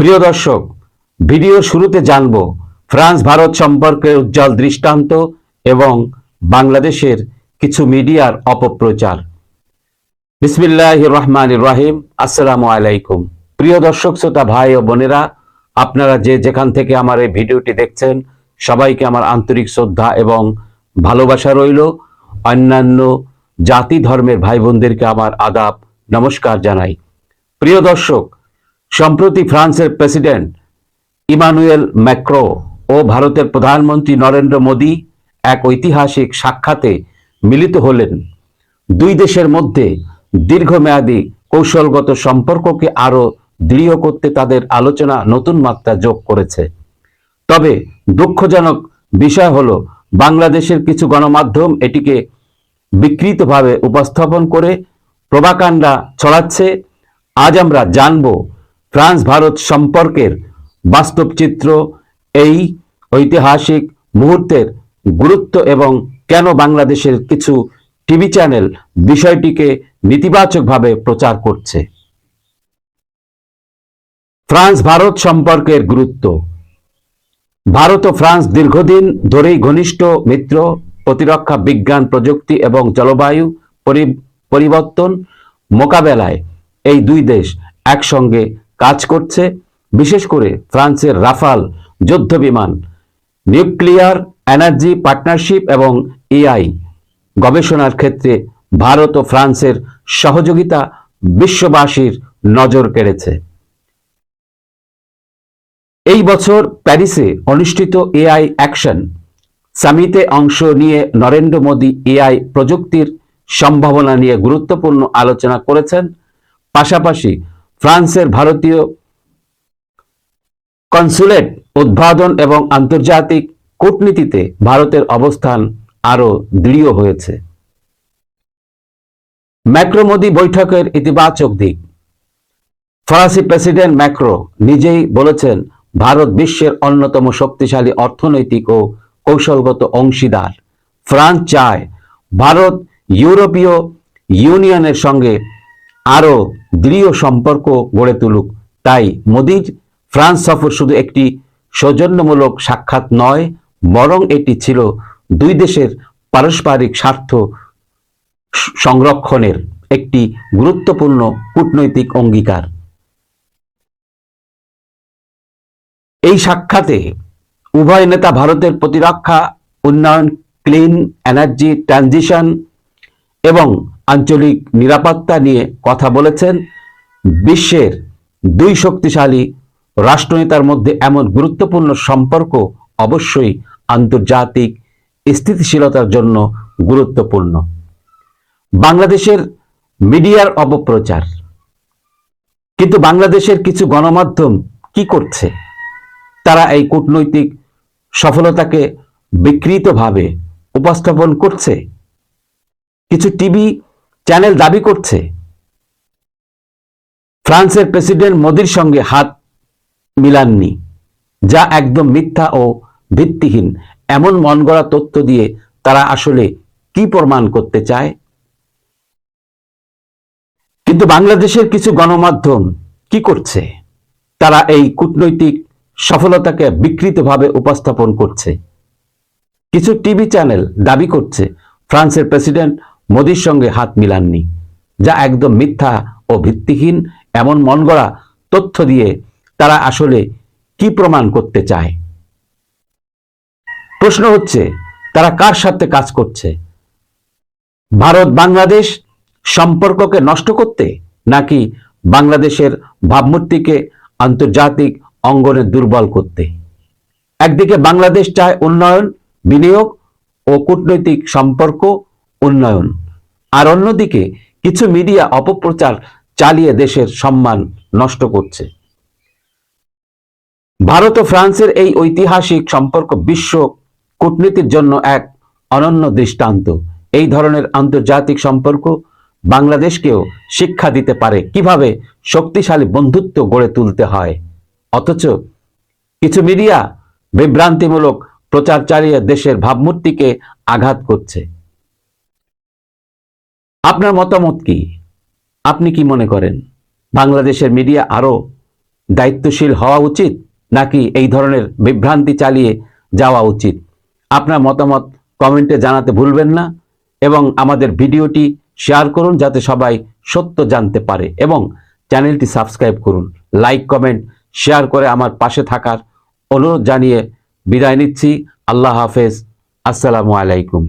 প্রিয় দর্শক, ভিডিওর শুরুতে জানব ফ্রান্স ভারত সম্পর্কের উজ্জ্বল দৃষ্টান্ত এবং বাংলাদেশের কিছু মিডিয়ার অপপ্রচার। বিসমিল্লাহির রহমানির রহিম। আসসালামু আলাইকুম। প্রিয় দর্শক শ্রোতা ভাই ও বোনেরা, আপনারা যে যেখান থেকে আমার এই ভিডিওটি দেখছেন, সবাইকে আমার আন্তরিক শ্রদ্ধা এবং ভালোবাসা রইল। অন্যান্য জাতি ধর্মের ভাই বোনদেরকে আমার আদাব নমস্কার জানাই। প্রিয় দর্শক, সম্প্রতি ফ্রান্সের প্রেসিডেন্ট ইমানুয়েল ম্যাক্রো ও ভারতের প্রধানমন্ত্রী নরেন্দ্র মোদী এক ঐতিহাসিক সাক্ষাতে মিলিত হলেন। দুই দেশের মধ্যে দীর্ঘমেয়াদী কৌশলগত সম্পর্ককে আরো দৃঢ় করতে তাদের আলোচনা নতুন মাত্রা যোগ করেছে। তবে দুঃখজনক বিষয় হলো, বাংলাদেশের কিছু গণমাধ্যম এটিকে বিকৃতভাবে উপস্থাপন করে প্রোপাগান্ডা ছড়াচ্ছে। আজ আমরা জানব ফ্রান্স ভারত সম্পর্কের বাস্তব চিত্র, এই ঐতিহাসিক মুহূর্তের গুরুত্ব এবং কেন বাংলাদেশের কিছু টিভি চ্যানেল বিষয়টিকে নেতিবাচকভাবে প্রচার করছে। ফ্রান্স ভারত সম্পর্কের গুরুত্ব। ভারত ও ফ্রান্স দীর্ঘদিন ধরেই ঘনিষ্ঠ মিত্র। প্রতিরক্ষা, বিজ্ঞান, প্রযুক্তি এবং জলবায়ু পরিবর্তন মোকাবেলায় এই দুই দেশ একসঙ্গে কাজ করছে। বিশেষ করে ফ্রান্সের রাফাল যুদ্ধ বিমান, নিউক্লিয়ার এনার্জি পার্টনারশিপ এবং এআই গবেষণার ক্ষেত্রে ভারত ও ফ্রান্সের সহযোগিতা বিশ্ববাসীর নজর কেড়েছে। এই বছর প্যারিসে অনুষ্ঠিত এআই অ্যাকশন সামিটে অংশ নিয়ে নরেন্দ্র মোদী এআই প্রযুক্তির সম্ভাবনা নিয়ে গুরুত্বপূর্ণ আলোচনা করেছেন। পাশাপাশি ফ্রান্সের ভারতীয় কনসুলেট উদ্বোধন এবং আন্তর্জাতিক কূটনীতিতে ভারতের অবস্থান আরো দৃঢ় হয়েছে। ম্যাক্রো মোদী বৈঠকের ইতিবাচক দিক। ফরাসি প্রেসিডেন্ট ম্যাক্রো নিজেই বলেছেন, ভারত বিশ্বের অন্যতম শক্তিশালী অর্থনৈতিক ও কৌশলগত অংশীদার। ফ্রান্স চায় ভারত ইউরোপীয় ইউনিয়নের সঙ্গে আরো দৃঢ় সম্পর্ক গড়ে তুলুক। তাই মোদির ফ্রান্স সফর শুধু একটি সৌজন্যমূলক সাক্ষাৎ নয়, বরং এটি ছিল দুই দেশের পারস্পরিক স্বার্থ সংরক্ষণের একটি গুরুত্বপূর্ণ কূটনৈতিক অঙ্গীকার। এই সাক্ষাতে উভয় নেতা ভারতের প্রতিরক্ষা, উন্নয়ন, ক্লিন এনার্জি ট্রানজিশন এবং আঞ্চলিক নিরাপত্তা নিয়ে কথা বলেছেন। বিশ্বের দুই শক্তিশালী রাষ্ট্রনেতার মধ্যে এমন গুরুত্বপূর্ণ সম্পর্ক অবশ্যই আন্তর্জাতিক স্থিতিশীলতার জন্য গুরুত্বপূর্ণ। বাংলাদেশের মিডিয়ার অপপ্রচার। কিন্তু বাংলাদেশের কিছু গণমাধ্যম কি করছে? তারা এই কূটনৈতিক সফলতাকে বিকৃতভাবে উপস্থাপন করছে। কিছু টিভি চ্যানেল দাবি করছে ফ্রান্সের প্রেসিডেন্ট মোদির সঙ্গে হাত মিলাননি, যা একদম মিথ্যা ও ভিত্তিহীন। এমন মনগড়া তথ্য দিয়ে তারা আসলে কি প্রমাণ করতে চায়? কিন্তু বাংলাদেশের কিছু গণমাধ্যম কি করছে? তারা এই কূটনৈতিক সফলতাকে বিকৃতভাবে উপস্থাপন করছে। কিছু টিভি চ্যানেল দাবি করছে ফ্রান্সের প্রেসিডেন্ট মোদির সঙ্গে হাত মিলাননি, যা একদম মিথ্যা ও ভিত্তিহীন। এমন মনগড়া তথ্য দিয়ে তারা আসলে কি প্রমাণ করতে চায়? প্রশ্ন হচ্ছে, তারা কার সাথে কাজ করছে? ভারত বাংলাদেশ সম্পর্ককে নষ্ট করতে, নাকি বাংলাদেশের ভাবমূর্তিকে আন্তর্জাতিক অঙ্গনে দুর্বল করতে? একদিকে বাংলাদেশ চায় উন্নয়ন, বিনিয়োগ ও কূটনৈতিক সম্পর্ক উন্নয়ন, আর অন্যদিকে কিছু মিডিয়া অপপ্রচার চালিয়ে দেশের সম্মান নষ্ট করছে। ভারত ও ফ্রান্সের এই ঐতিহাসিক সম্পর্ক বিশ্ব কূটনীতির জন্য এক অনন্য দৃষ্টান্ত। এই ধরনের আন্তর্জাতিক সম্পর্ক বাংলাদেশকেও শিক্ষা দিতে পারে কিভাবে শক্তিশালী বন্ধুত্ব গড়ে তুলতে হয়। অথচ কিছু মিডিয়া বিভ্রান্তিমূলক প্রচার চালিয়ে দেশের ভাবমূর্তিকে আঘাত করছে। আপনার মতামত কি? আপনি কি মনে করেন বাংলাদেশের মিডিয়া আরো দায়িত্বশীল হওয়া উচিত, নাকি এই ধরনের বিভ্রান্তি চালিয়ে যাওয়া উচিত? আপনার মতামত কমেন্টে জানাতে ভুলবেন না এবং আমাদের ভিডিওটি শেয়ার করুন যাতে সবাই সত্য জানতে পারে, এবং চ্যানেলটি সাবস্ক্রাইব করুন। লাইক, কমেন্ট, শেয়ার করে আমার পাশে থাকার অনুরোধ জানিয়ে বিদায় নিচ্ছি। আল্লাহ হাফেজ। আসসালামু আলাইকুম।